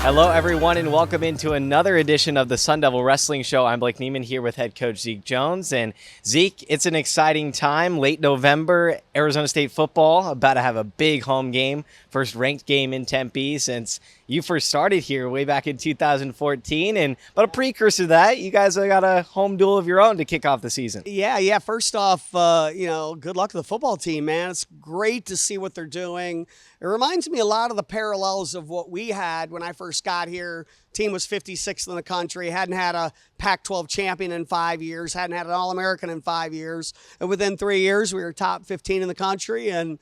Hello, everyone, and welcome into another edition of the Sun Devil Wrestling Show. I'm Blake Niemann here with head coach Zeke Jones. And Zeke, it's an exciting time. Late November, Arizona State football about to have a big home game, first ranked game in Tempe since you first started here way back in 2014. But a precursor to that, you guys have got a home duel of your own to kick off the season. Yeah. First off, good luck to the football team, man. It's great to see what they're doing. It reminds me a lot of the parallels of what we had when I first got here. Team was 56th in the country, hadn't had a Pac-12 champion in 5 years, hadn't had an All-American in 5 years. And within 3 years, we were top 15 in the country and,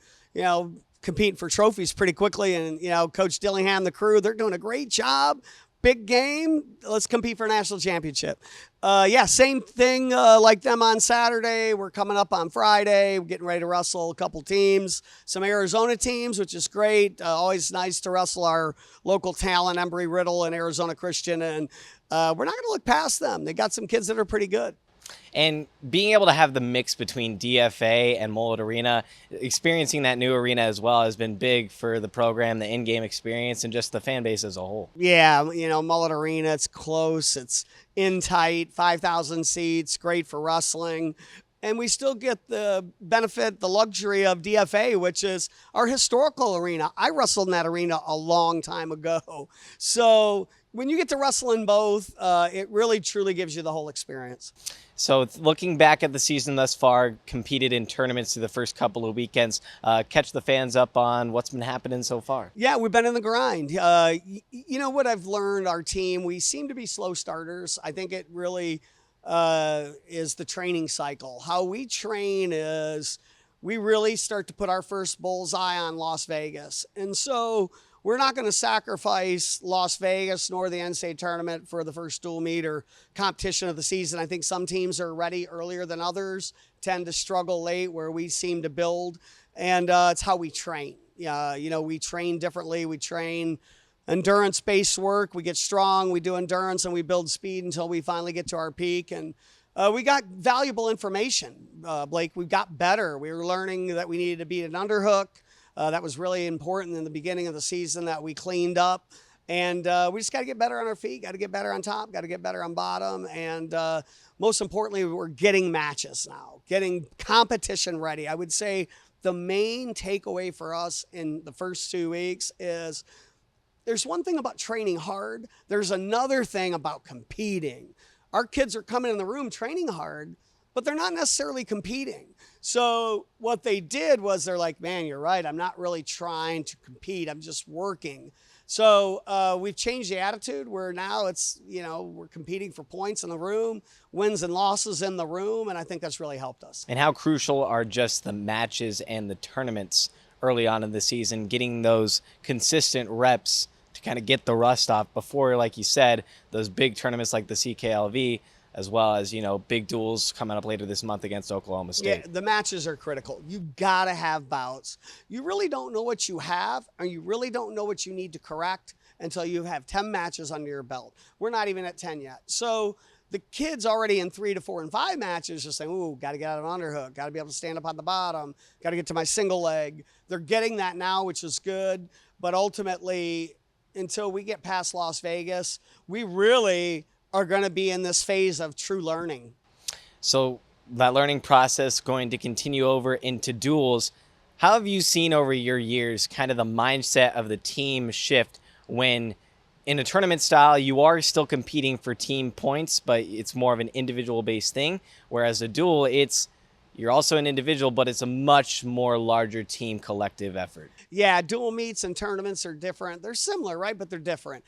competing for trophies pretty quickly. And, Coach Dillingham, the crew, they're doing a great job. Big game. Let's compete for a national championship. Same thing like them on Saturday. We're coming up on Friday. We're getting ready to wrestle a couple teams, some Arizona teams, which is great. Always nice to wrestle our local talent, Embry-Riddle and Arizona Christian. And we're not going to look past them. They got some kids that are pretty good. And being able to have the mix between DFA and Mullet Arena, experiencing that new arena as well has been big for the program, the in-game experience, and just the fan base as a whole. Yeah, Mullet Arena, it's close, it's in tight, 5,000 seats, great for wrestling. And we still get the benefit, the luxury of DFA, which is our historical arena. I wrestled in that arena a long time ago. So when you get to wrestle in both, it really, truly gives you the whole experience. So looking back at the season thus far, competed in tournaments through the first couple of weekends, catch the fans up on what's been happening so far. Yeah, we've been in the grind. You know what I've learned, our team, we seem to be slow starters. I think it really is the training cycle. How we train is we really start to put our first bullseye on Las Vegas. And so we're not going to sacrifice Las Vegas nor the NCAA tournament for the first dual meet or competition of the season. I think some teams are ready earlier than others, tend to struggle late where we seem to build. And it's how we train. We train differently. We train endurance-based work. We get strong, we do endurance, and we build speed until we finally get to our peak. And we got valuable information, Blake. We got better. We were learning that we needed to beat an underhook. That was really important in the beginning of the season that we cleaned up. And we just got to get better on our feet, got to get better on top, got to get better on bottom. And most importantly, we're getting matches now, getting competition ready. I would say the main takeaway for us in the first 2 weeks is there's one thing about training hard. There's another thing about competing. Our kids are coming in the room training hard, but they're not necessarily competing. So what they did was they're like, man, you're right. I'm not really trying to compete. I'm just working. So we've changed the attitude where now it's, we're competing for points in the room, wins and losses in the room. And I think that's really helped us. And how crucial are just the matches and the tournaments early on in the season, getting those consistent reps to kind of get the rust off before, like you said, those big tournaments like the CKLV, as well as, big duels coming up later this month against Oklahoma State. Yeah, the matches are critical. You got to have bouts. You really don't know what you have, or you really don't know what you need to correct until you have 10 matches under your belt. We're not even at 10 yet. So the kids already in 3 to 4 and 5 matches are saying, ooh, got to get out of an underhook, got to be able to stand up on the bottom, got to get to my single leg. They're getting that now, which is good. But ultimately, until we get past Las Vegas, we really are going to be in this phase of true learning. So that learning process going to continue over into duels. How have you seen over your years kind of the mindset of the team shift when in a tournament style, you are still competing for team points, but it's more of an individual based thing. Whereas a duel, you're also an individual, but it's a much more larger team collective effort. Yeah, dual meets and tournaments are different. They're similar, right? But they're different.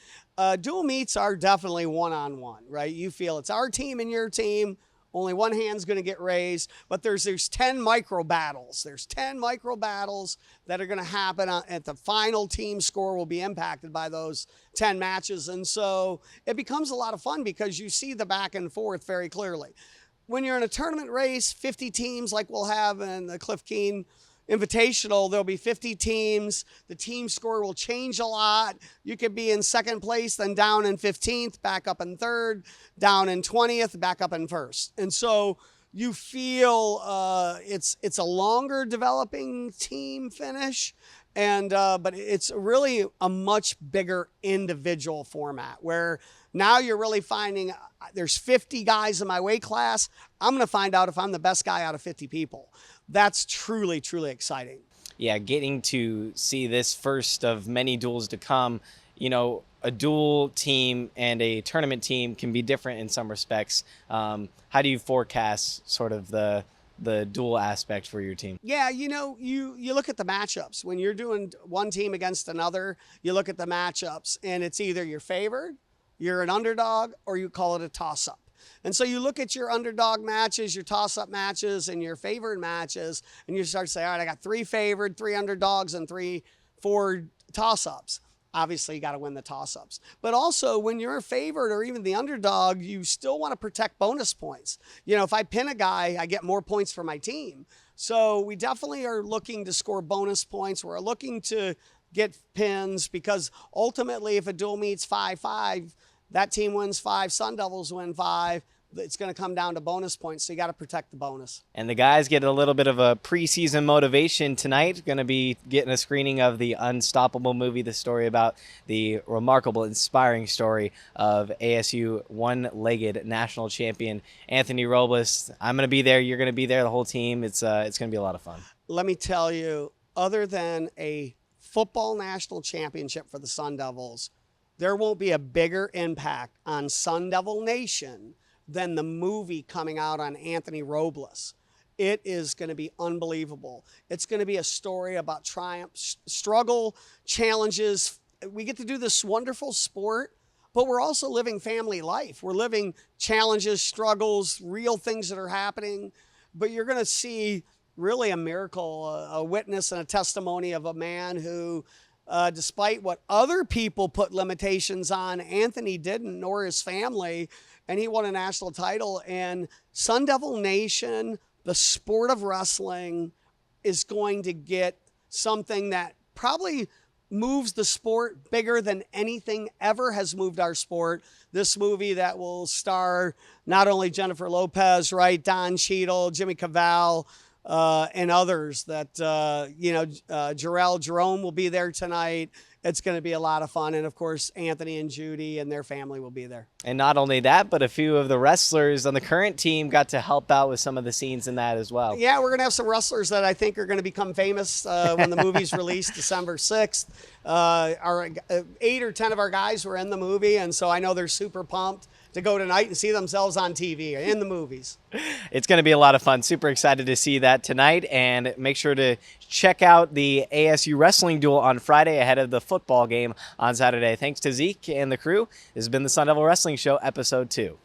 Dual meets are definitely one-on-one, right? You feel it's our team and your team. Only one hand's going to get raised. But there's 10 micro battles. There's 10 micro battles that are going to happen at the final team score will be impacted by those 10 matches. And so it becomes a lot of fun because you see the back and forth very clearly. When you're in a tournament race, 50 teams like we'll have in the Cliff Keen Invitational, there'll be 50 teams. The team score will change a lot. You could be in second place, then down in 15th, back up in third, down in 20th, back up in first. And so you feel it's a longer developing team finish. And but it's really a much bigger individual format where now you're really finding there's 50 guys in my weight class. I'm going to find out if I'm the best guy out of 50 people. That's truly, truly exciting. Yeah, getting to see this first of many duels to come, a dual team and a tournament team can be different in some respects. How do you forecast sort of the dual aspect for your team? Yeah, you look at the matchups. When you're doing one team against another, you look at the matchups, and it's either you're favored, you're an underdog, or you call it a toss-up. And so you look at your underdog matches, your toss-up matches, and your favored matches, and you start to say, all right, I got 3 favored, 3 underdogs, and 4 toss-ups. Obviously, you got to win the toss-ups. But also, when you're a favored or even the underdog, you still want to protect bonus points. If I pin a guy, I get more points for my team. So we definitely are looking to score bonus points. We're looking to get pins because ultimately, if a duel meets 5-5, that team wins 5, Sun Devils win 5. It's going to come down to bonus points, so you got to protect the bonus. And the guys get a little bit of a preseason motivation tonight. Going to be getting a screening of the Unstoppable movie, the story about the remarkable, inspiring story of ASU one-legged national champion Anthony Robles. I'm going to be there. You're going to be there. The whole team. It's going to be a lot of fun. Let me tell you, other than a football national championship for the Sun Devils, there won't be a bigger impact on Sun Devil Nation than the movie coming out on Anthony Robles. It is going to be unbelievable. It's going to be a story about triumph, struggle, challenges. We get to do this wonderful sport, but we're also living family life. We're living challenges, struggles, real things that are happening. But you're going to see really a miracle, a witness and a testimony of a man who, despite what other people put limitations on, Anthony didn't, nor his family, and he won a national title. And Sun Devil Nation, the sport of wrestling, is going to get something that probably moves the sport bigger than anything ever has moved our sport. This movie that will star not only Jennifer Lopez, right, Don Cheadle, Jimmy Cavell, and others that, Jarrell Jerome will be there tonight. It's going to be a lot of fun. And, of course, Anthony and Judy and their family will be there. And not only that, but a few of the wrestlers on the current team got to help out with some of the scenes in that as well. Yeah, we're going to have some wrestlers that I think are going to become famous when the movie's released December 6th. Our 8 or 10 of our guys were in the movie, and so I know they're super pumped to go tonight and see themselves on TV in the movies. It's going to be a lot of fun. Super excited to see that tonight, and make sure to check out the ASU Wrestling duel on Friday ahead of the football game on Saturday. Thanks to Zeke and the crew. This has been the Sun Devil Wrestling Show, Episode 2.